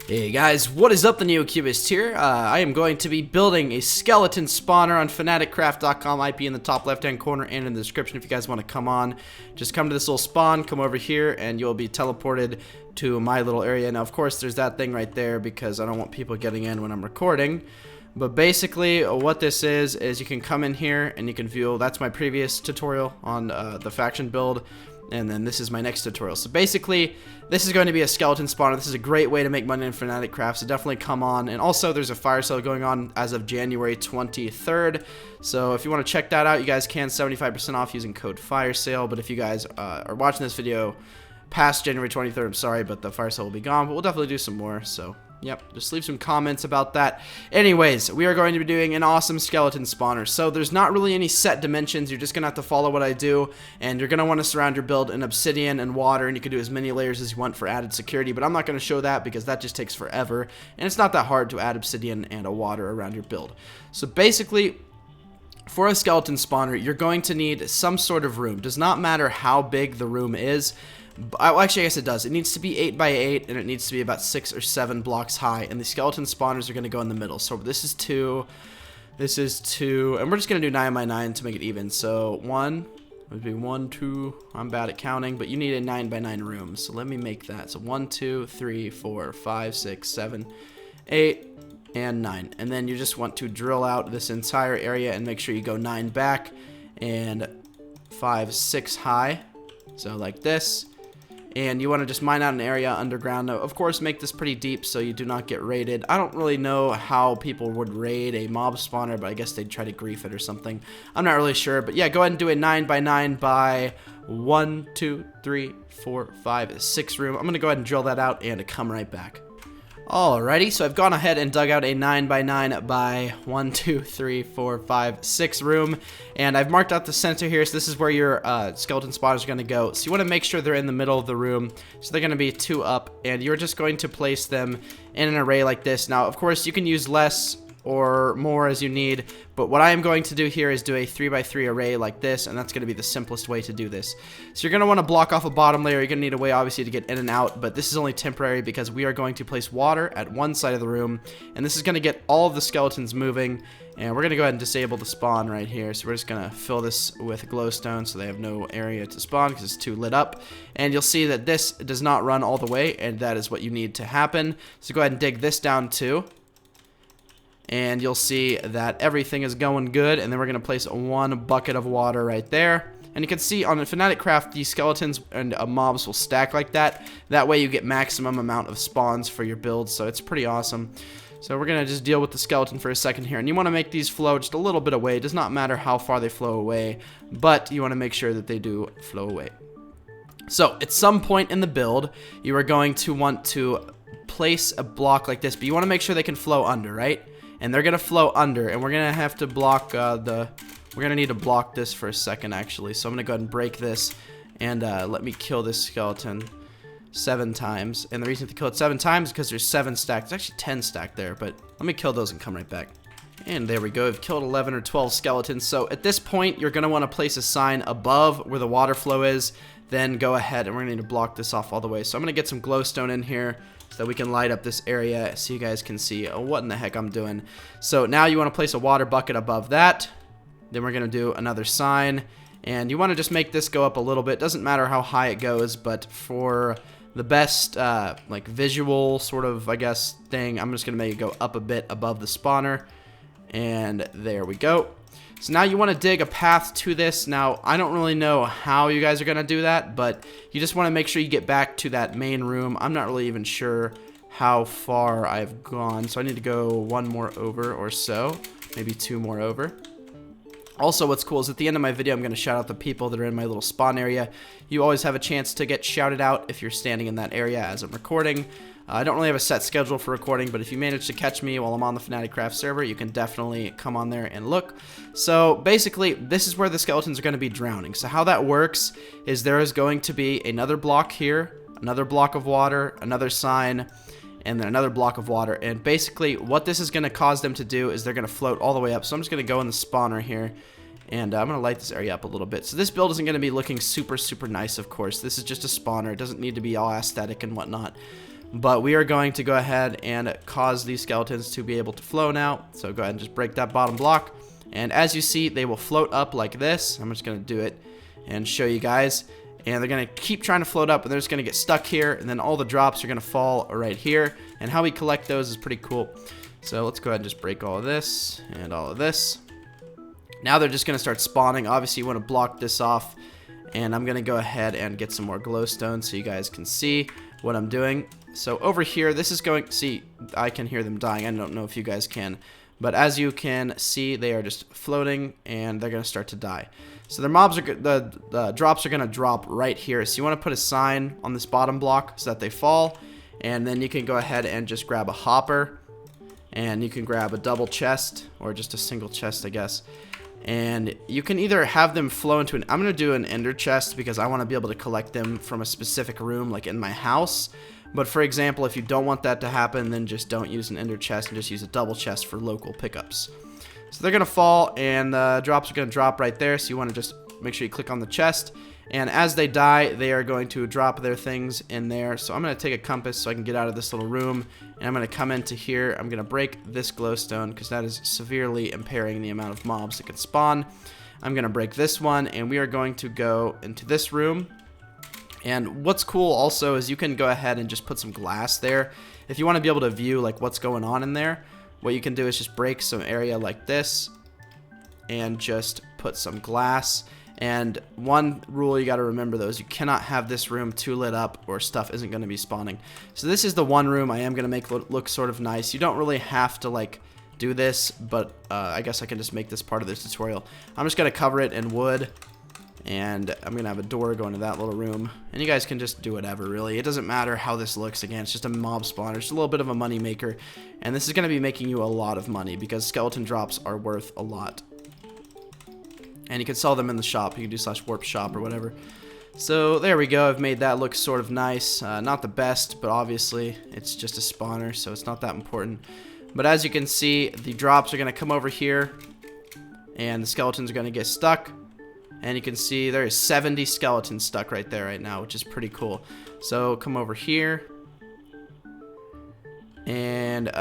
Hey guys, what is up? The NeoCubist here. I am going to be building a skeleton spawner on FanaticCraft.com, IP in the top left hand corner and in the description if you guys want to come on. Just come to this little spawn, come over here, and you'll be teleported to my little area. Now of course there's that thing right there because I don't want people getting in when I'm recording. But basically what this is you can come in here and you can view, that's my previous tutorial on the faction build. And then this is my next tutorial. So basically, this is going to be a skeleton spawner. This is a great way to make money in FanaticCraft, so definitely come on. And also, there's a fire sale going on as of January 23rd. So if you want to check that out, you guys can 75% off using code FIRESALE. But if you guys are watching this video past January 23rd, I'm sorry, but the fire sale will be gone. But we'll definitely do some more, so... Yep, just leave some comments about that. Anyways, we are going to be doing an awesome skeleton spawner. So there's not really any set dimensions. You're just going to have to follow what I do. And you're going to want to surround your build in obsidian and water. And you can do as many layers as you want for added security. But I'm not going to show that because that just takes forever. And it's not that hard to add obsidian and a water around your build. So basically... for a skeleton spawner, you're going to need some sort of room. Does not matter how big the room is. Well, actually, I guess it does. It needs to be 8 by 8, and it needs to be about 6 or 7 blocks high. And the skeleton spawners are going to go in the middle. So this is 2, this is 2, and we're just going to do 9 by 9 to make it even. So 1 would be 1, 2. I'm bad at counting, but you need a 9 by 9 room. So let me make that. So 1, 2, 3, 4, 5, 6, 7, 8. And 9, and then you just want to drill out this entire area and make sure you go 9 back and 5, 6 high, so like this. And you want to just mine out an area underground. Now, of course, make this pretty deep so you do not get raided. I don't really know how people would raid a mob spawner, but I guess they'd try to grief it or something. I'm not really sure, but yeah, go ahead and do a 9 by 9 by 1, 2, 3, 4, 5, 6 room. I'm gonna go ahead and drill that out and come right back. Alrighty, so I've gone ahead and dug out a 9 by 9 by 1, 2, 3, 4, 5, 6 room, and I've marked out the center here, so this is where your skeleton spawners are going to go. So you want to make sure they're in the middle of the room, so they're going to be 2 up, and you're just going to place them in an array like this. Now, of course, you can use less or more as you need, but what I am going to do here is do a 3 by 3 array like this, and that's going to be the simplest way to do this. So you're going to want to block off a bottom layer. You're going to need a way obviously to get in and out, but this is only temporary because we are going to place water at one side of the room, and this is going to get all of the skeletons moving. And we're going to go ahead and disable the spawn right here. So we're just going to fill this with glowstone so they have no area to spawn because it's too lit up. And you'll see that this does not run all the way, and that is what you need to happen. So go ahead and dig this down too. And you'll see that everything is going good, and then we're going to place 1 bucket of water right there. And you can see on the FanaticCraft, these skeletons and mobs will stack like that. That way you get maximum amount of spawns for your build, so it's pretty awesome. So we're going to just deal with the skeleton for a second here. And you want to make these flow just a little bit away. It does not matter how far they flow away, but you want to make sure that they do flow away. So at some point in the build, you are going to want to place a block like this, but you want to make sure they can flow under, right? And they're going to flow under, and we're going to have to block we're going to need to block this for a second, actually. So I'm going to go ahead and break this, and let me kill this skeleton 7 times. And the reason to kill it 7 times is because there's 7 stacked. There's actually 10 stacked there, but let me kill those and come right back. And there we go. We've killed 11 or 12 skeletons. So at this point, you're going to want to place a sign above where the water flow is. Then go ahead, and we're going to need to block this off all the way. So I'm going to get some glowstone in here so that we can light up this area so you guys can see what in the heck I'm doing. So now you want to place a water bucket above that. Then we're going to do another sign. And you want to just make this go up a little bit. Doesn't matter how high it goes, but for the best like visual sort of, I guess, thing, I'm just going to make it go up a bit above the spawner. And there we go. So now you want to dig a path to this. Now, I don't really know how you guys are going to do that, but you just want to make sure you get back to that main room. I'm not really even sure how far I've gone, so I need to go 1 more over or so, maybe 2 more over. Also, what's cool is at the end of my video, I'm going to shout out the people that are in my little spawn area. You always have a chance to get shouted out if you're standing in that area as I'm recording. I don't really have a set schedule for recording, but if you manage to catch me while I'm on the FanaticCraft server, you can definitely come on there and look. So basically, this is where the skeletons are going to be drowning. So how that works is there is going to be another block here, another block of water, another sign, and then another block of water. And basically, what this is going to cause them to do is they're going to float all the way up. So I'm just going to go in the spawner here. And I'm going to light this area up a little bit. So this build isn't going to be looking super, super nice, of course. This is just a spawner. It doesn't need to be all aesthetic and whatnot. but we are going to go ahead and cause these skeletons to be able to flow now. So go ahead and just break that bottom block. And as you see, they will float up like this. I'm just going to do it and show you guys. And they're going to keep trying to float up, and they're just going to get stuck here. And then all the drops are going to fall right here. And how we collect those is pretty cool. So let's go ahead and just break all of this and all of this. Now they're just going to start spawning. Obviously, you want to block this off. And I'm going to go ahead and get some more glowstone so you guys can see what I'm doing. So over here, this is going... See, I can hear them dying. I don't know if you guys can. But as you can see, they are just floating, and they're going to start to die. So their mobs are... The drops are going to drop right here. So you want to put a sign on this bottom block so that they fall. And then you can go ahead and just grab a hopper. And you can grab a double chest, or just a single chest, I guess. And you can either have them flow into an... I'm going to do an ender chest because I want to be able to collect them from a specific room, like in my house. But for example, if you don't want that to happen, then just don't use an ender chest and just use a double chest for local pickups. So they're going to fall, and the drops are going to drop right there. So you want to just make sure you click on the chest. And as they die, they are going to drop their things in there. So I'm going to take a compass so I can get out of this little room. And I'm going to come into here. I'm going to break this glowstone because that is severely impairing the amount of mobs that can spawn. I'm going to break this one, and we are going to go into this room. And what's cool also is you can go ahead and just put some glass there. If you want to be able to view like what's going on in there, what you can do is just break some area like this and just put some glass. And one rule you got to remember, though, is you cannot have this room too lit up or stuff isn't going to be spawning. So this is the one room I am going to make look sort of nice. You don't really have to like do this, but I guess I can just make this part of this tutorial. I'm just going to cover it in wood, and I'm going to have a door going to that little room. And you guys can just do whatever, really. It doesn't matter how this looks. Again, it's just a mob spawner. It's a little bit of a money maker. And this is going to be making you a lot of money because skeleton drops are worth a lot. And you can sell them in the shop. You can do /warp shop or whatever. So there we go. I've made that look sort of nice. Not the best, but obviously it's just a spawner, so it's not that important. But as you can see, the drops are going to come over here, and the skeletons are going to get stuck. And you can see there is 70 skeletons stuck right there right now, which is pretty cool. So come over here. And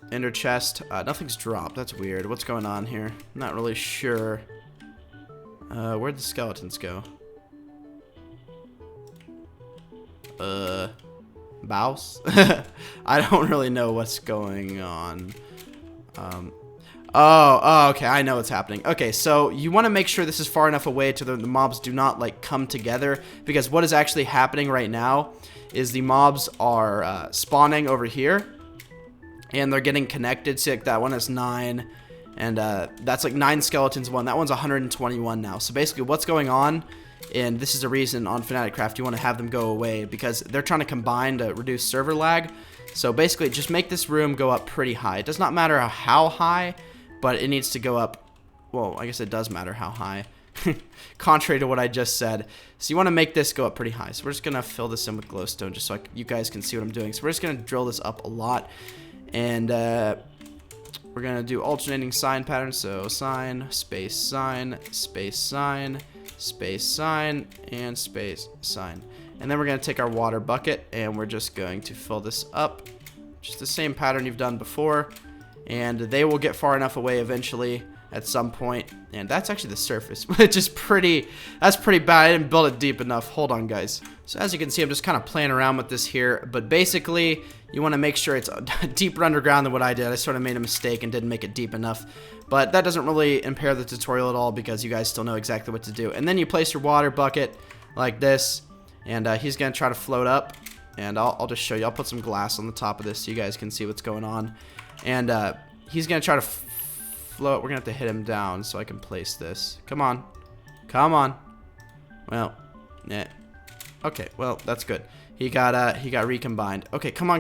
ender chest. Nothing's dropped. That's weird. What's going on here? I'm not really sure. Where'd the skeletons go? Bows? I don't really know what's going on. Oh, okay, I know what's happening. Okay, so you want to make sure this is far enough away to the mobs do not, like, come together. Because what is actually happening right now is the mobs are spawning over here. And they're getting connected. See, like, that one has 9. And that's like 9 skeletons one. That one's 121 now. So basically what's going on, and this is the reason on FanaticCraft you want to have them go away, because they're trying to combine to reduce server lag. So basically just make this room go up pretty high. It does not matter how high, but it needs to go up. Well, I guess it does matter how high. Contrary to what I just said. So you want to make this go up pretty high. So we're just going to fill this in with glowstone just so you guys can see what I'm doing. So we're just going to drill this up a lot. And we're going to do alternating sign patterns. So sign, space, sign, space, sign, space, sign, and space, sign. And then we're going to take our water bucket and we're just going to fill this up. Just the same pattern you've done before. And they will get far enough away eventually at some point. And that's actually the surface, which is that's pretty bad. I didn't build it deep enough. Hold on, guys. So as you can see, I'm just kind of playing around with this here. But basically, you want to make sure it's deeper underground than what I did. I sort of made a mistake and didn't make it deep enough. But that doesn't really impair the tutorial at all because you guys still know exactly what to do. And then you place your water bucket like this. And he's going to try to float up. And I'll just show you. I'll put some glass on the top of this so you guys can see what's going on. And he's going to try to float. We're going to have to hit him down so I can place this. Come on. Come on. Well, yeah. Okay, well, that's good. He got recombined. Okay, come on.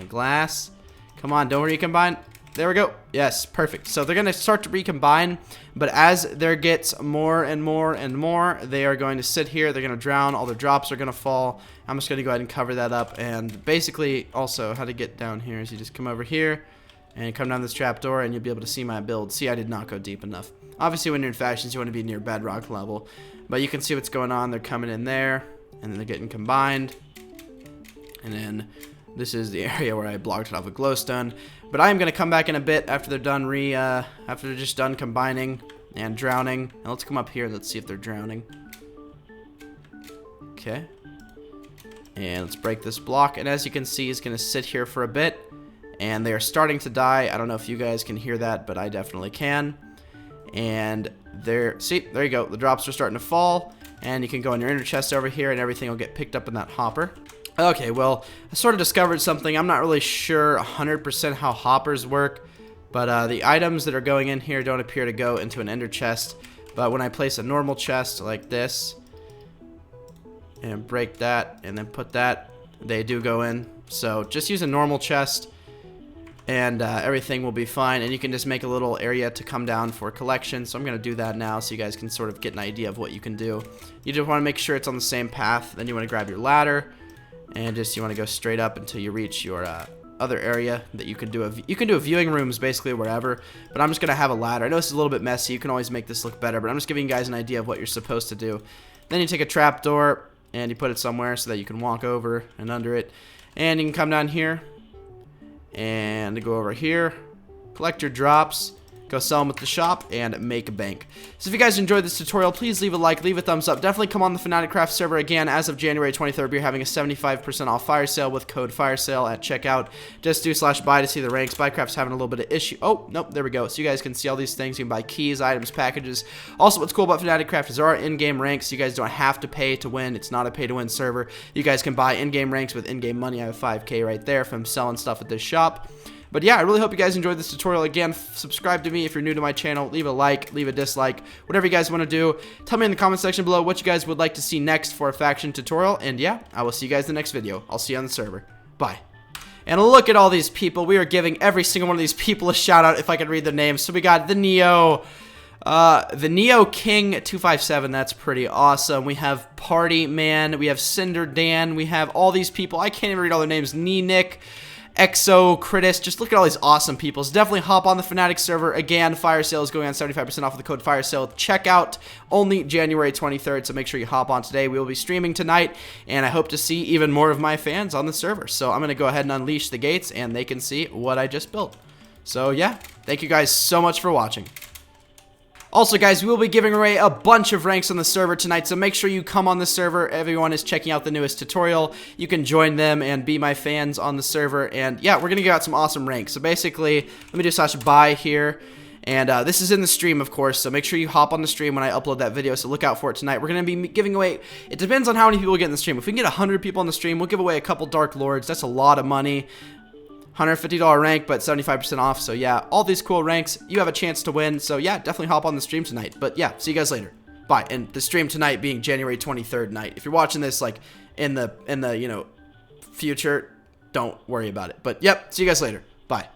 Glass. Come on, don't recombine. There we go. Yes, perfect. So they're going to start to recombine, but as there gets more and more and more, they are going to sit here. They're going to drown. All their drops are going to fall. I'm just going to go ahead and cover that up. And basically, also, how to get down here is you just come over here and come down this trapdoor, and you'll be able to see my build. See, I did not go deep enough. Obviously, when you're in factions, you want to be near bedrock level, but you can see what's going on. They're coming in there, and then they're getting combined. And then this is the area where I blocked it off with glowstone. But I am going to come back in a bit after they're done after they're just done combining and drowning. And let's come up here and let's see if they're drowning. Okay. And let's break this block. And as you can see, it's going to sit here for a bit. And they are starting to die. I don't know if you guys can hear that, but I definitely can. And see, there you go. The drops are starting to fall. And you can go in your inner chest over here and everything will get picked up in that hopper. Okay, well, I sort of discovered something. I'm not really sure 100% how hoppers work, but the items that are going in here don't appear to go into an ender chest. But when I place a normal chest like this, and break that, and then put that, they do go in. So just use a normal chest, and everything will be fine. And you can just make a little area to come down for collection. So I'm going to do that now so you guys can sort of get an idea of what you can do. You just want to make sure it's on the same path. Then you want to grab your ladder. And you want to go straight up until you reach your other area that you can do. You can do viewing rooms basically wherever, but I'm just going to have a ladder. I know this is a little bit messy. You can always make this look better, but I'm just giving you guys an idea of what you're supposed to do. Then you take a trapdoor and you put it somewhere so that you can walk over and under it. And you can come down here and go over here, collect your drops, go sell them at the shop, and make a bank. So if you guys enjoyed this tutorial, please leave a like, leave a thumbs up. Definitely come on the FanaticCraft server again. As of January 23rd, we're having a 75% off fire sale with code FIRESALE at checkout. Just do /buy to see the ranks. Buycraft's having a little bit of issue. Oh, nope, there we go. So you guys can see all these things. You can buy keys, items, packages. Also, what's cool about FanaticCraft is there are in-game ranks. You guys don't have to pay to win. It's not a pay-to-win server. You guys can buy in-game ranks with in-game money. I have 5K right there from selling stuff at this shop. But yeah, I really hope you guys enjoyed this tutorial. Again, subscribe to me if you're new to my channel. Leave a like, leave a dislike, whatever you guys want to do. Tell me in the comment section below what you guys would like to see next for a faction tutorial. And yeah, I will see you guys in the next video. I'll see you on the server. Bye. And look at all these people. We are giving every single one of these people a shout out if I could read their names. So we got the Neo King 257. That's pretty awesome. We have Party Man. We have Cinder Dan. We have all these people. I can't even read all their names. Nick. Exo, Critis, just look at all these awesome people. So definitely hop on the Fanatic server. Again, fire sale is going on 75% off with the code FIRESALE. Check out only January 23rd, so make sure you hop on today. We will be streaming tonight, and I hope to see even more of my fans on the server. So I'm going to go ahead and unleash the gates, and they can see what I just built. So yeah, thank you guys so much for watching. Also, guys, we will be giving away a bunch of ranks on the server tonight, so make sure you come on the server. Everyone is checking out the newest tutorial. You can join them and be my fans on the server, and yeah, we're going to give out some awesome ranks. So basically, let me do /buy here, and this is in the stream, of course, so make sure you hop on the stream when I upload that video, so look out for it tonight. We're going to be giving away, it depends on how many people get in the stream. If we can get 100 people on the stream, we'll give away a couple Dark Lords. That's a lot of money. $150 rank, but 75% off. So yeah, all these cool ranks, you have a chance to win. So yeah, definitely hop on the stream tonight. But yeah, see you guys later. Bye. And the stream tonight being January 23rd night. If you're watching this like in the future, don't worry about it. But yep, see you guys later. Bye.